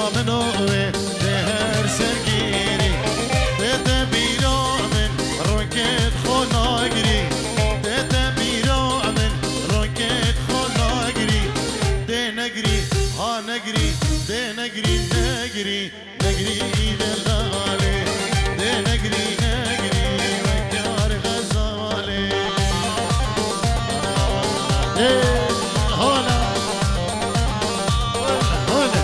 منوه دهر سرگیری ده بیرا من روکت خوناگری ده بیرا من روکت خوناگری ده نگری ها نگری ده نگری نگری نگری دلاله ده نگری نگری وکار غزاله هولا هولا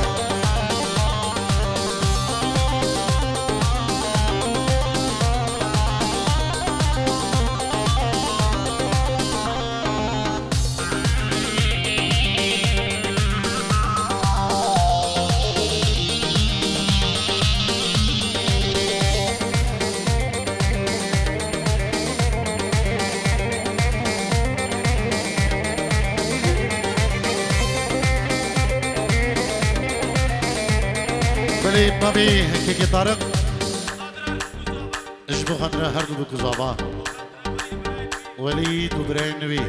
ما بی که طارق اجبو خندره هر دو بکزابا ولید و برین نوی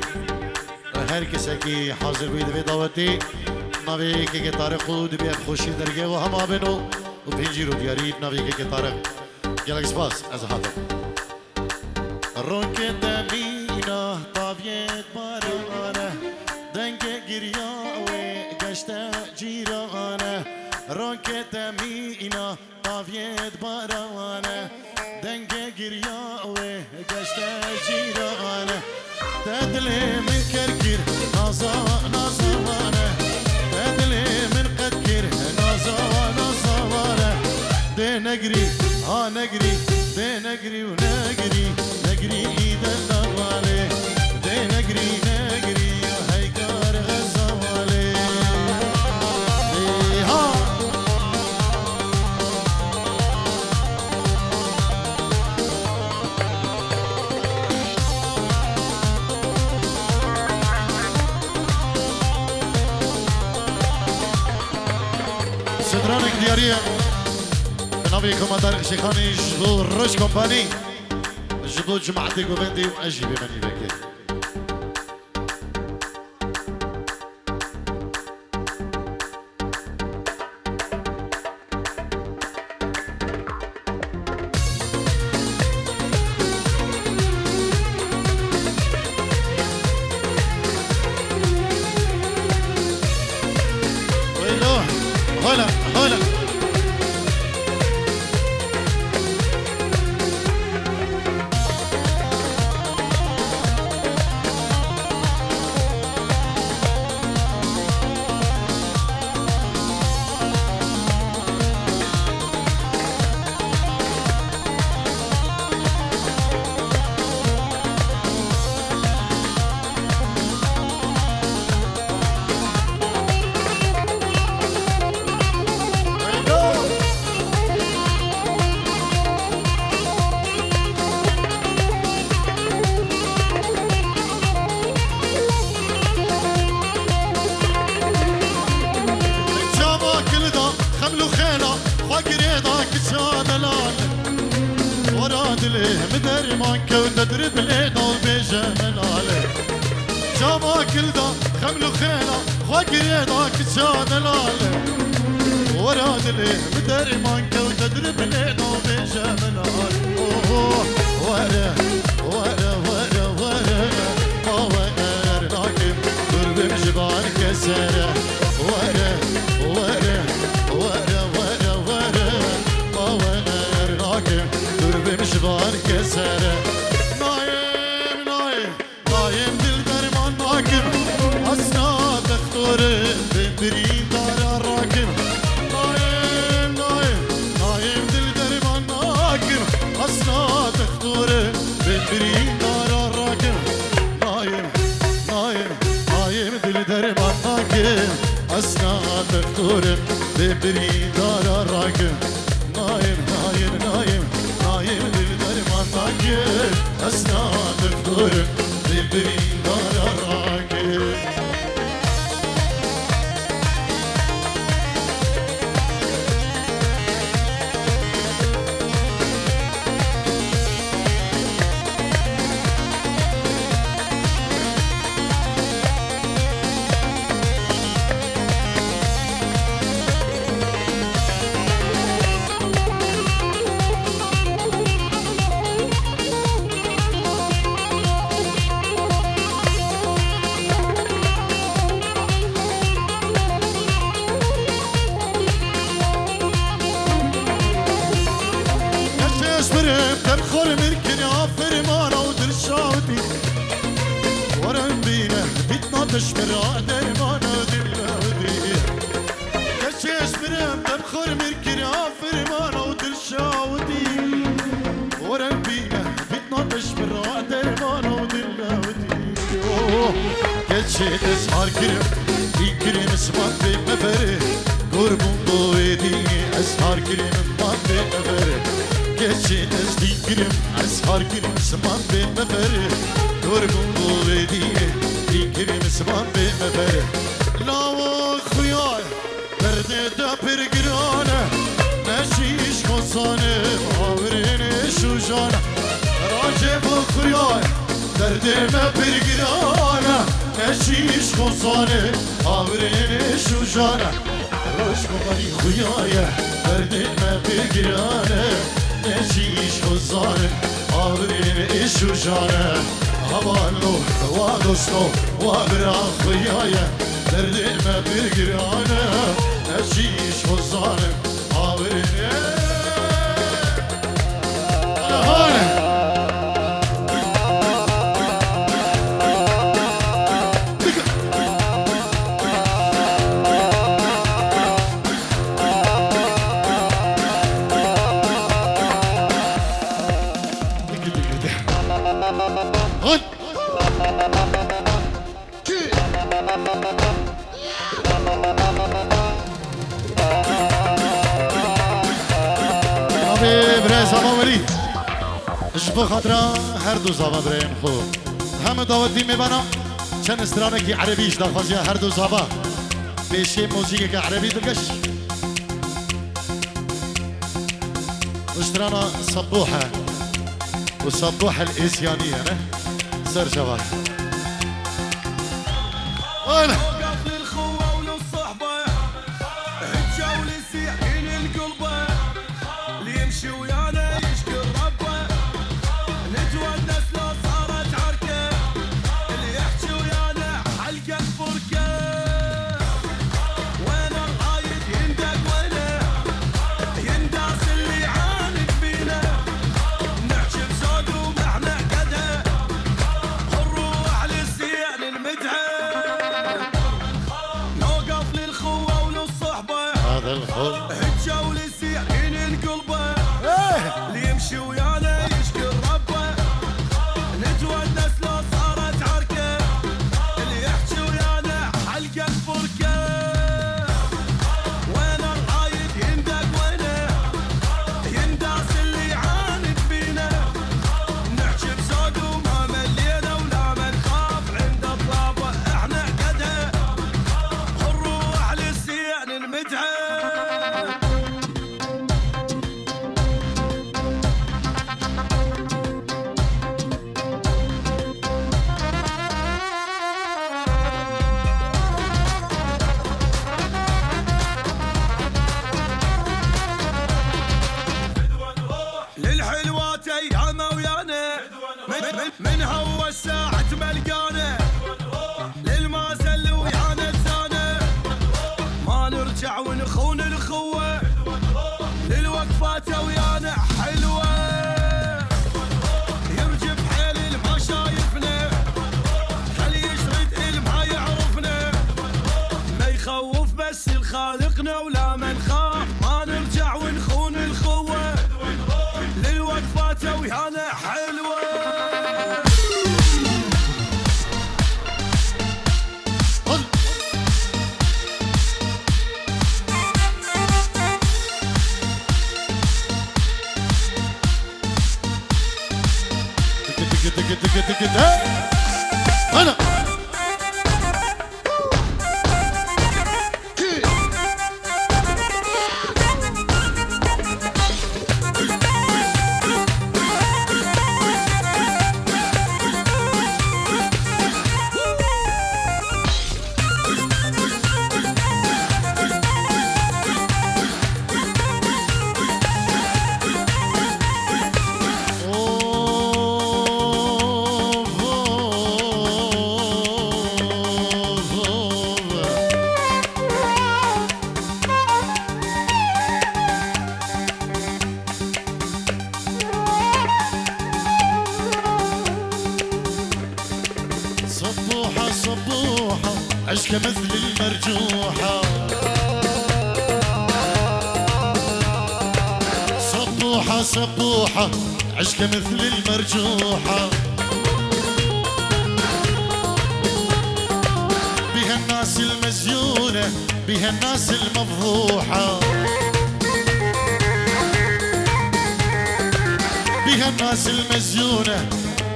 هر کسی که حاضر بید و دعوتی ما بی که طارق خود بیاد خوشی درگه و هم آبنو و پینجی رو دیارید ما بی که طارق گلک سپاس از حاضر رونک دمینا طاویت بارانه دنگ گریاوی گشت جیرانه روکت مینا طاویت بارانه دنگ گریاوه گشت جیرانه تدلی من کرکر نازا نازوانه تدلی من قدکر نازا نازوانه ده نگری ها نگری ده نگری و نگری نگری دلاله ده نگری نگری و هیکار غزاله سدرانك ديارية بنابي كوماندار شيخاني جبو روش كومباني جبو جماعتي كوفندي وأجي بمني بكي هلا هلا مدرمان كون ندرب لينا وبيجا مناله جاما كل دا خملو خينا خواقرينا كتشان لاله وراد ليه مدرمان كون ندرب لينا وبيجا مناله ورا ورا ورا ورا ما ورا راكب درب الجبال كسره ورا ورا ورا ورا ورا ما ورا راكب بمشوار كسره نايم نايم نايم دل درمان ناكم أسنا دكتور بمبرين دار راكم نايم نايم نايم دل درمان ناكم أسنا دكتور بمبرين دار راكم نايم نايم نايم دل درمان ناكم أسنا دكتور بمبرين دار راكم نايم نايم نايم نايم للدرمان راكب أسنا دكتور بالبرين دار راكب تبخر مركن عفر مانا ودرشاوتي ورم بينا بيتنا تشمر درمانا ودلاودي كشيش مرم تبخر مركن عفر مانا ودرشاوتي ورم بينا بيتنا تشمر درمانا ودلاودي كشيش اسحار كرم يكرم اسمان بمفره قربون ضويدي اسحار كرم مان بمفره كشيش يكرم اسحار كرم اسمان بمفره قربون ضويدي يكرم اسمان بمفره لا خوياي برده دا برگرانه نشیش کسانه آورین شوشانه راجع با خویاي برده ما برگرانه نشیش کسانه آورین شوشانه روش کمانی خویاي برده ما برگرانه نشیش کسانه آورین شوشانه هوانو وادوستو وابرا خویاي برده ما برگرانه نشیش کسانه آورین اشبه خاطرة هر دو زابا برين خو هم داوتی میبنا چند استرانه کی عربیش دخوازی هر دو زابا پیشی موسیقی که عربی دلگش استرانه صبوحة والصبوحة الإسيانية نه سر شباب وين من هو الساعة ملقانة للمازل ويانا الزانة ما نرجع ونخون الخوة للوقفات ويانا حلوة يرجف حيل الما شايفنا خلي يشرد الما يعرفنا ما يخوف بس الخالقنا ولا من خاف ما نرجع ونخون الخوة للوقفات ويانا حلوة أنا سمارة سبوحة عشقة مثل المرجوحة بها الناس المزيونة بها الناس المفضوحة بها الناس المزيونة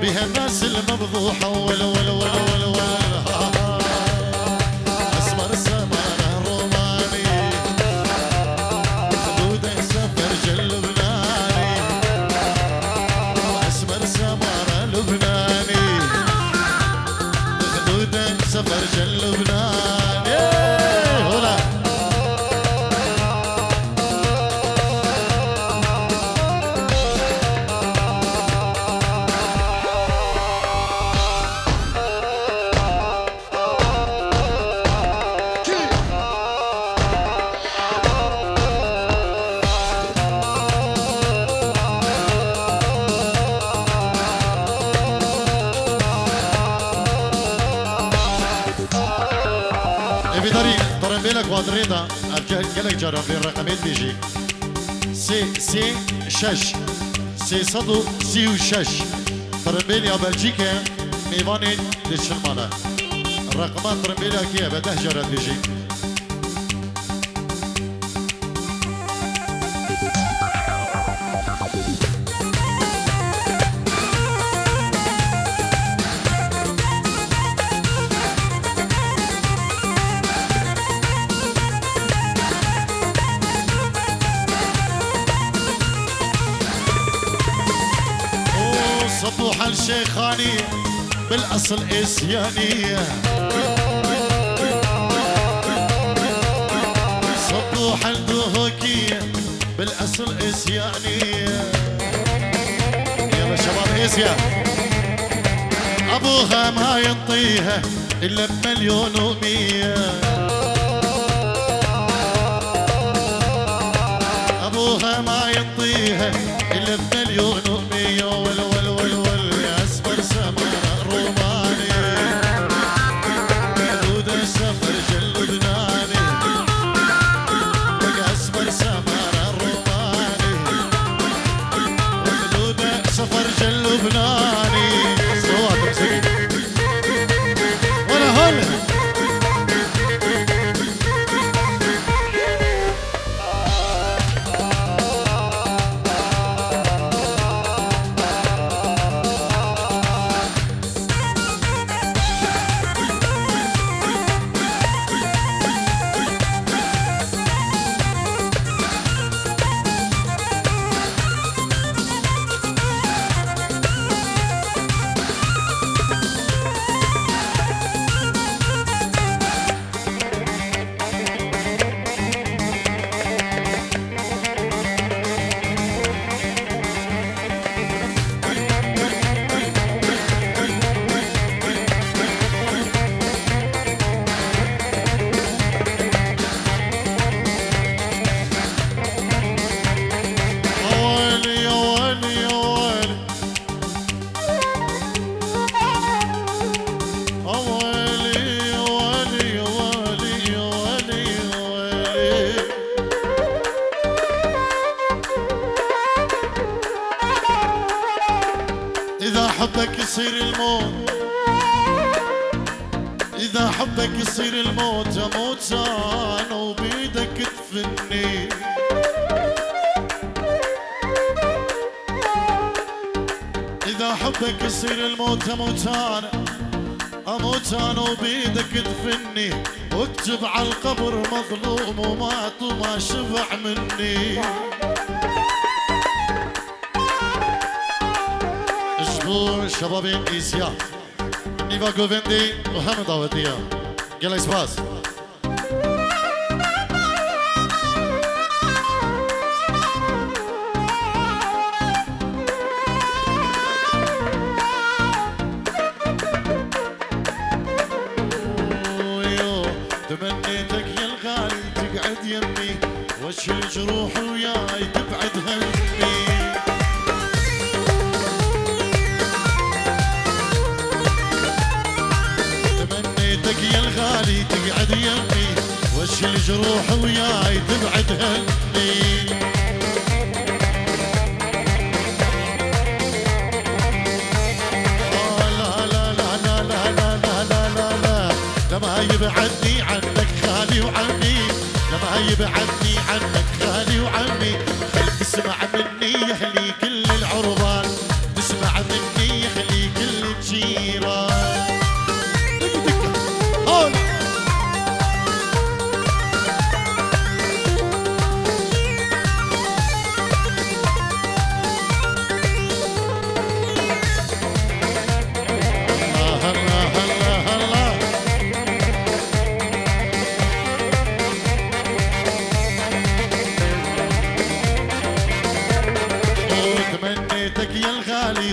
بها الناس المفضوحة ولا ولا ولا ولا ولا أسمر سمارة روماني خدودة سفر لبناني أسمر سمارة لبناني خدودة سفر لبناني هلا بداري طرنبيلك وادريدا أرجلك جرام بين رقمين بيجي سي شش سي صدو سي وشش طرنبيل يا بلجيكا ميواني للشلمانة الرقمات طرنبيلها كيه بده جرات بيجي صبوحة الشيخانية بالأصل إسيانية صبوحة الدهوكية بالأصل إسيانية يلا شباب إسيا أبوها ما ينطيها إلا بمليون ومية أبوها ما ينطيها إلا بمليون ومية ولا ولا ولا ولا يا أسمر سمارة روماني خدودة سفر لبناني يا أسمر سمارة روماني خدودة سفر لبناني صوتك سكت ولا هلا إذا حبك يصير الموت إذا حبك يصير الموت أموت أنا وبيدك تدفني إذا حبك يصير الموت أموت أنا وبيدك تدفني واكتب على القبر مظلوم ومات وما شفع مني اسبوع شبابين إيسيا نيفا جوفندي وهم دعوتيا يلا اسباس تمنيتك يا الغالي تقعد يمي واشيل جروحي وياي تبعد همي تمنيتك يا الغالي تقعد يمي واشيل جروحي وياي تبعد همي بعدني عنك خالي وعمي خل تسمع مني يهلي كل العربان تسمع مني يهلي كل الجيران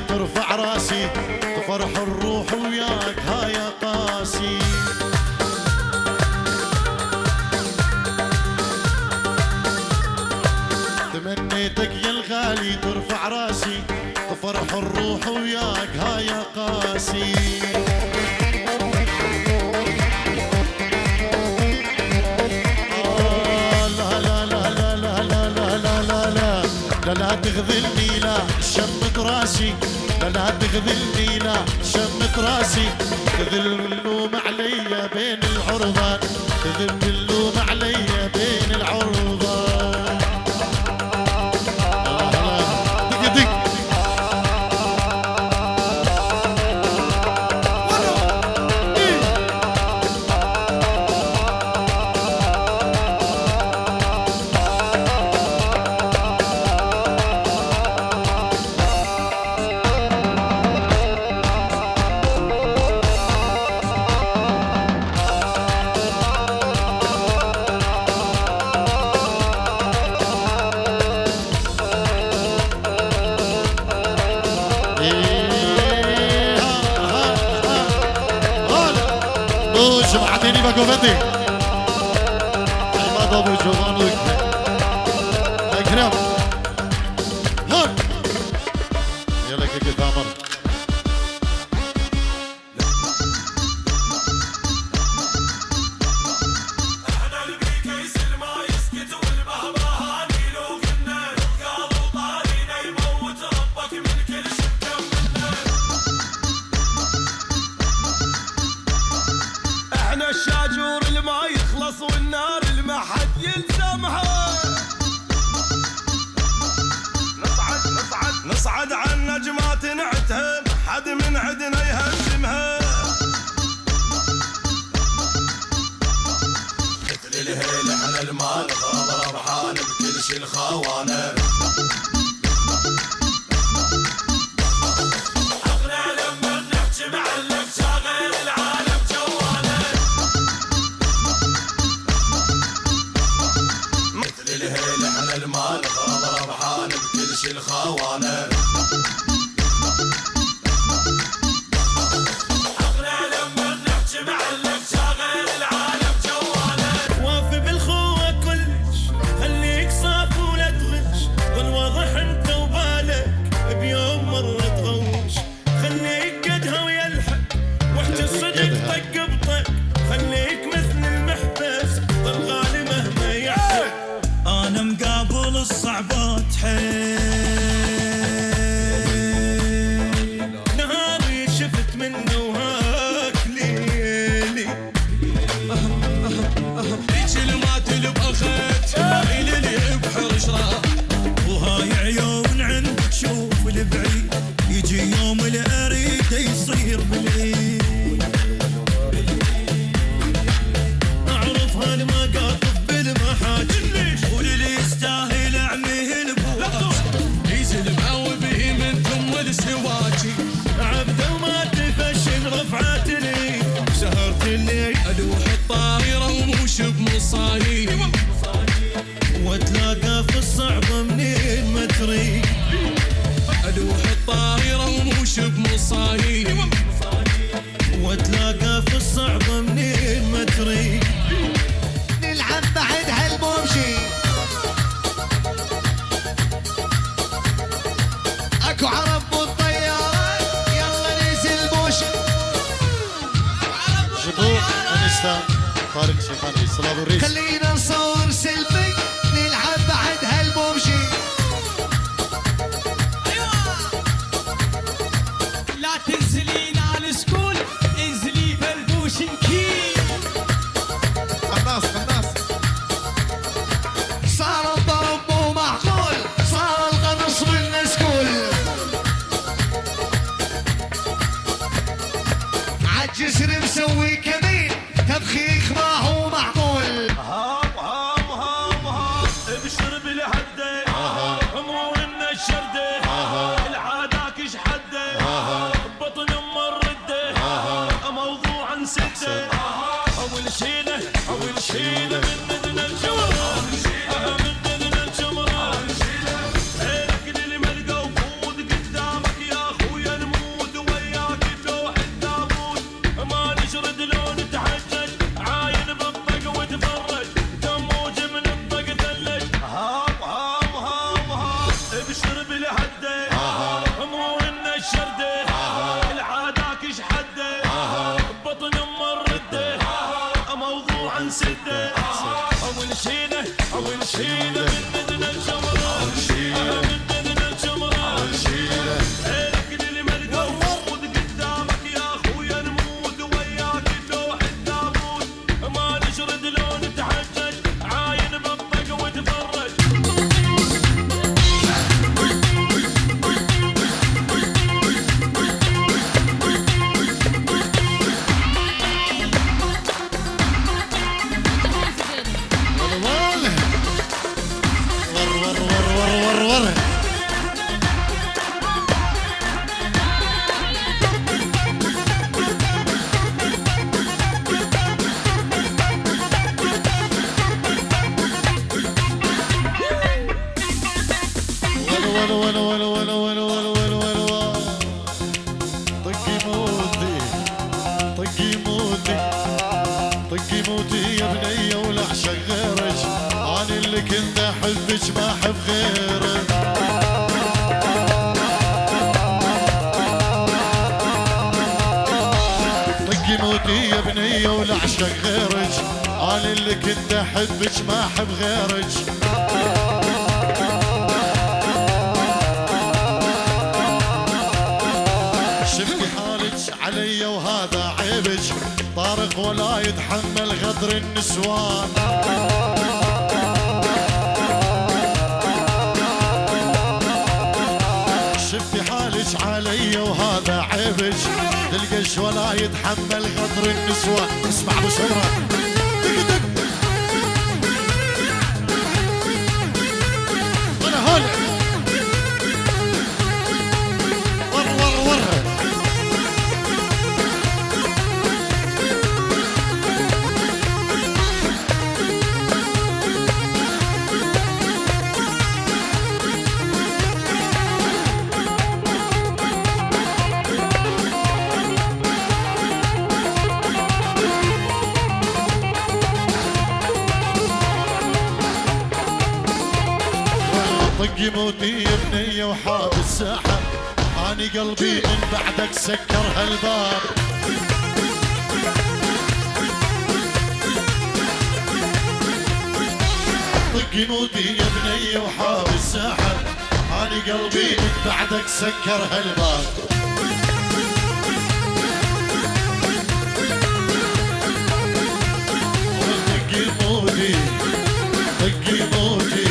ترفع راسي تفرح الروح وياك هايا قاسي تمنيتك يا الغالي ترفع راسي تفرح الروح وياك هايا قاسي لا لا لا لا لا لا لا لا لا لا لا لا تخذلني لا شمت راسي لا تخذلني لا شمت راسي تذل اللوم علي بين العرضان تذل اللوم علي بين العرضان دق دق بعديني بقوفتي ما ضابط جوانو اكرم هون يلا كيكي ثامر احنا البيكيس ما يسكت والبهبهاني لو كنا نبقى وطارينا يموت ربك من كل شكه منا احنا الشاجور اللي ما يخلص والنار اللي ما حد يلزمها نصعد عن نجمات نعتها حد من عدنا يهزمها مثل الهيل احنا المال غاب ربحان بكل شي الخوانه حقنا لما نحكي معلم شاغل العالم جوانا مثل الهيل احنا المال غاب ربحان بكل شي الخوانه حقنا لما نحكي معلم شاغل العالم جوانا وافي بالخوة كلش خليك صاف ولا تغش ظل واضح انت وبالك بيوم مرة تغوش خليك قدها ويلحق واحكي الصدق طق بطق خليك مثل المحبس ظل غالي مهما يحسب انا مقابل الصعبات حيل نهاري شفت منه وهاك ليلي هيك ما تلب اخذت عيل لي بحر شراء وهاي عيون عندك شوف البعيد يجي يوم الاريد يصير بالعيد اعرف هالمقاطف بالمحاجر واللي يستاهل اعميه البواب يزل معوبه من ثم السواجي عبده وما تفشل رفعت لي سهرت الليل الوح الطايره وموش بمصايب واتلاقى في الصعبه منين ما تريد الوح الطايره وموش بمصايب واتلاقى في الصعبه منين ما تريد نلعب بعد هالبومشي اكو عرب بالطيارة يلا ننزل بوشي جبور انستا طارق شيخاني صلاة الريس خلينا نصور سيلفي نلعب بعد هالبومشي لا تنزلين على السكول انزلي فرفوش نكيل قناص شيله من ندنا الجمره شيله من ندنا الجمره شيله عينك للمرقود قدامك يا اخويا نموت وياك لوح التابوت ما نشرد لو نتحجج عاين بالطق وتفرج ور طقي موتي طقي موتي طقي موتي يا بنية ولا اعشق غيرك انا اللي كنت احبك ما احب غيرك طقي موتي يا بنية ولا اعشق غيرك انا اللي كنت احبك ما احب غيرك شفتي حالك علي وهذا عيبك طارق ولا يتحمل غدر النسوان شفتي حالك علي وهذا عيبك تلقش ولا يتحمل غدر النسوان اسمع ابو شمرة دق دق انا هون ور طقي موتي يا بنية وحاب الساحة اني قلبي من بعدك سكر هالباب طقي موتي يا بنية وحاب الساحة اني قلبي من بعدك سكر هالباب طقي موتي طقي موتي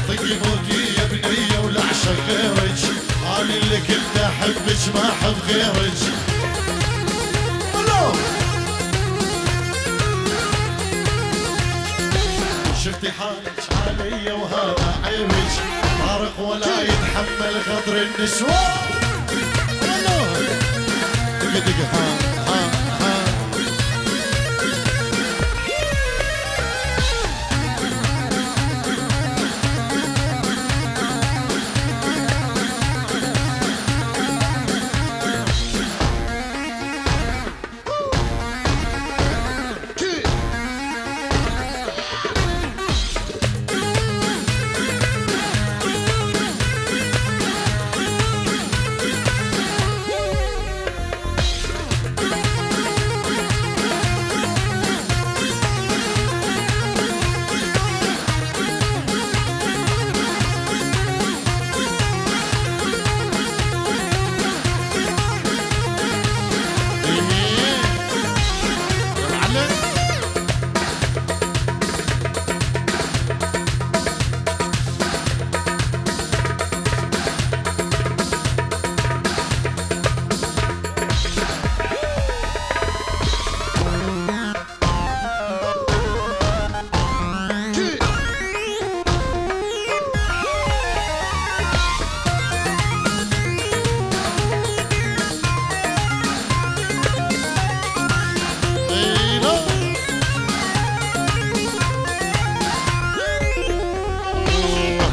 طقي موتي يا بنية ولا اعشق غيرك انا اللي كنت احبك ما احب غيرك شفتي حالك علي وهذا عيبك طارق ولا يتحمل غدر النسوان دقة دقة ها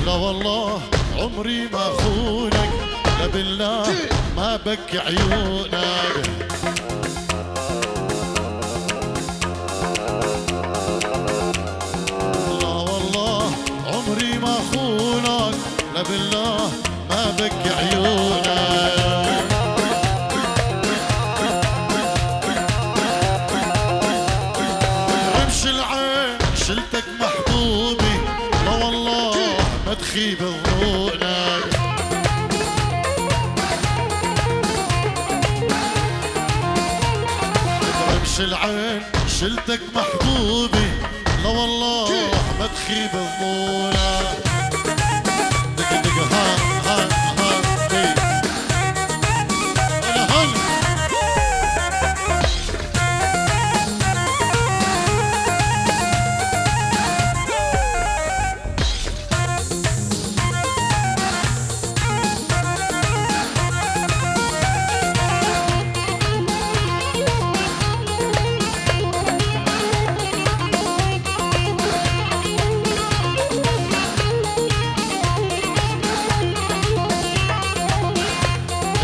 والله عمري ما خونك لا بالله ما بكي عيونك لا والله عمري ما خونك لا بالله ما بكي عيونك رمش العين شلتك محبوبي تخيب الظنون برمش العين شلتك محبوبي لا والله ما تخيب الظنون دق دق ها ها ها إيه. هلا هلا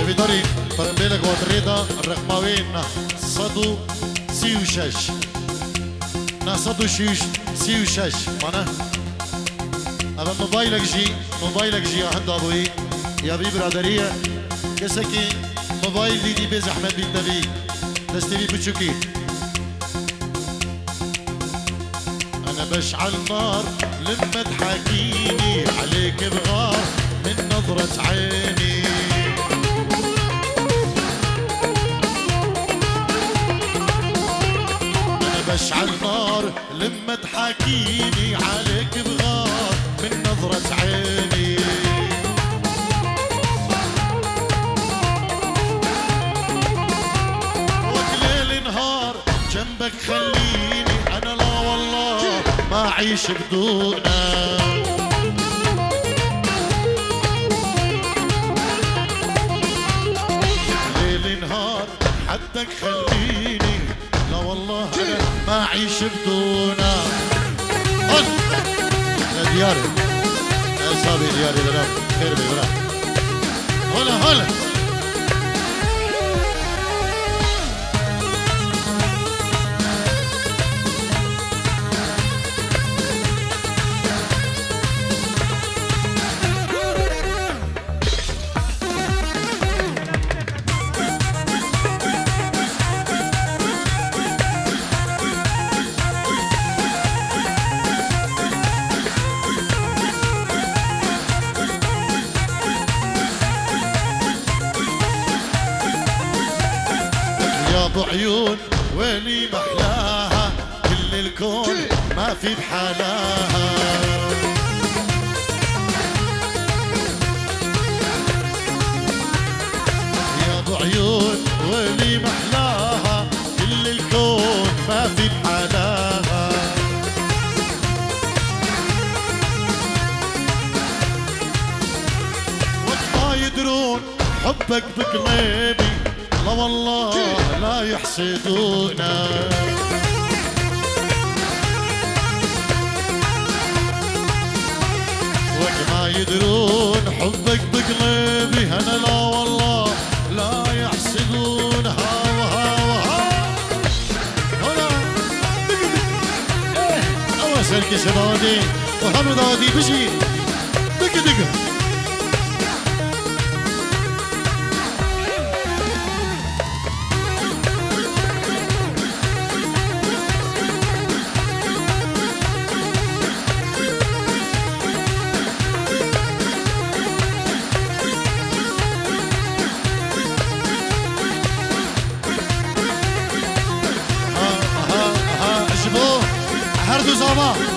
بداري فرمبيلك وطريدة الرقماوين صدو سي وشش صدو شيش سي وشش معناه أبا موبايلك جي عند أبوي يا بي برادرية كسكي موبايل دي بيز أحمد بن تبي دستي بتشوكي أنا بشعل نار لما تحكيني عليك بغار من نظرة عيني بشعل نار لما تحاكيني عليك بغار من نظرة عيني وكليل نهار جنبك خليني انا لا والله ما اعيش بدونك ليل نهار حدك خليني لا والله انا ما اعيش بدونه هل يا دياري يا صاحبي دياري بلا خير بلا هلا هلا عيون ويلي محلاها كل الكون ما في بحالاها يا ابو عيون ويلي محلاها كل الكون ما في بحالاها وقت ما يدرون حبك بقلبي لا والله لا يحسدونا وقت ما يدرون حبك بقلبي انا لا والله لا يحسدون هاو هاو هاو هلا اول سلكي سبادي وهم دادي بشي دق دق هردو زابا